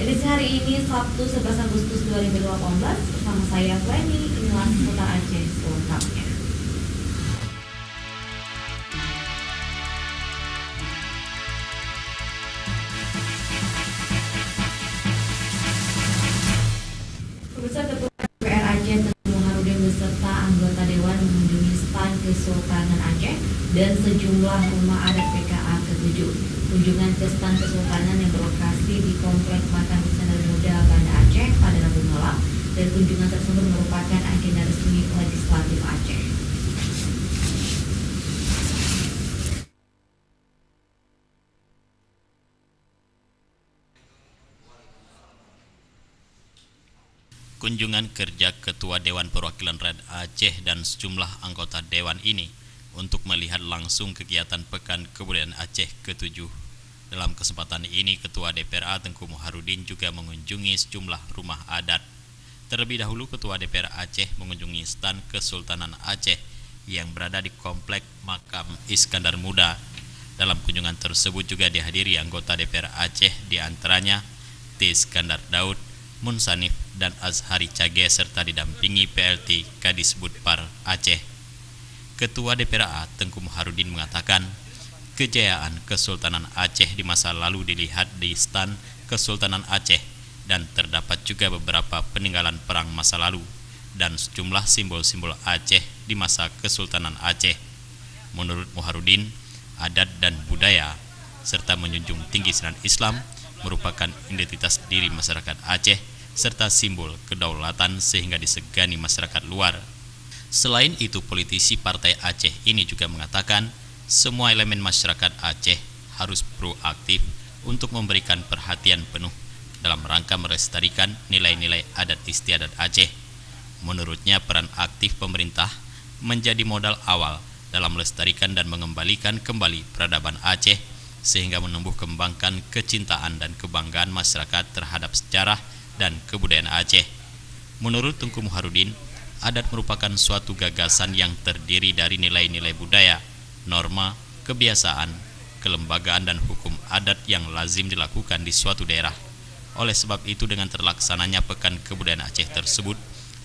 Edisi hari ini Sabtu 11 Agustus 2018 bersama saya Feni, inilah seputar Aceh selengkapnya. Pemirsa, Ketua DPR Aceh Tengku Muharudin beserta anggota Dewan mengunjungi Stan Kesultanan Aceh dan sejumlah rumah adat PKA ke-7. Kunjungan ke Stan Kesultanan yang berlokasi di Komplek Makam Iskandar Muda Banda Aceh pada Rabu malam, dan kunjungan tersebut merupakan agenda resmi legislatif Aceh. Kunjungan kerja Ketua Dewan Perwakilan Rakyat Aceh dan sejumlah anggota Dewan ini untuk melihat langsung kegiatan Pekan Kebudayaan Aceh ke-7. Dalam kesempatan ini, Ketua DPRA Tengku Muharudin juga mengunjungi sejumlah rumah adat. Terlebih dahulu, Ketua DPR Aceh mengunjungi Stan Kesultanan Aceh yang berada di Komplek Makam Iskandar Muda. Dalam kunjungan tersebut juga dihadiri anggota DPR Aceh, di antaranya T. Iskandar Daud, Munsanif, dan Azhari Cage, serta didampingi PLT Kadis Budpar Aceh. Ketua DPRA Tengku Muharudin mengatakan, kejayaan Kesultanan Aceh di masa lalu dilihat di Stan Kesultanan Aceh dan terdapat juga beberapa peninggalan perang masa lalu dan sejumlah simbol-simbol Aceh di masa Kesultanan Aceh. Menurut Muharudin, adat dan budaya serta menjunjung tinggi syariat Islam merupakan identitas diri masyarakat Aceh serta simbol kedaulatan sehingga disegani masyarakat luar. Selain itu, politisi Partai Aceh ini juga mengatakan semua elemen masyarakat Aceh harus proaktif untuk memberikan perhatian penuh dalam rangka melestarikan nilai-nilai adat istiadat Aceh. Menurutnya, peran aktif pemerintah menjadi modal awal dalam melestarikan dan mengembalikan kembali peradaban Aceh sehingga menumbuh kembangkan kecintaan dan kebanggaan masyarakat terhadap sejarah dan kebudayaan Aceh. Menurut Tengku Muharudin, adat merupakan suatu gagasan yang terdiri dari nilai-nilai budaya, norma, kebiasaan, kelembagaan dan hukum adat yang lazim dilakukan di suatu daerah. Oleh sebab itu, dengan terlaksananya Pekan Kebudayaan Aceh tersebut,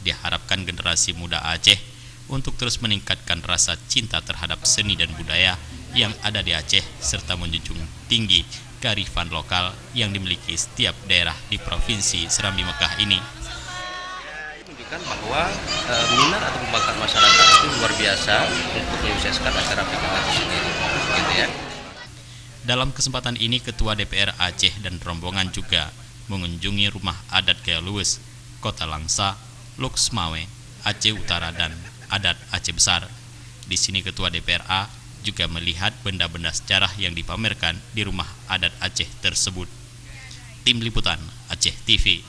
diharapkan generasi muda Aceh untuk terus meningkatkan rasa cinta terhadap seni dan budaya yang ada di Aceh serta menjunjung tinggi kearifan lokal yang dimiliki setiap daerah di Provinsi Serambi Mekah ini. Menunjukkan bahwa minat atau bakat masyarakat itu luar biasa untuk menyukseskan acara PKA itu sendiri, gitu ya. Dalam kesempatan ini, Ketua DPR Aceh dan rombongan juga mengunjungi rumah adat Gaya Luwes, Kota Langsa, Loksmawe, Aceh Utara, dan adat Aceh Besar. Di sini Ketua DPRA juga melihat benda-benda sejarah yang dipamerkan di rumah adat Aceh tersebut. Tim Liputan Aceh TV.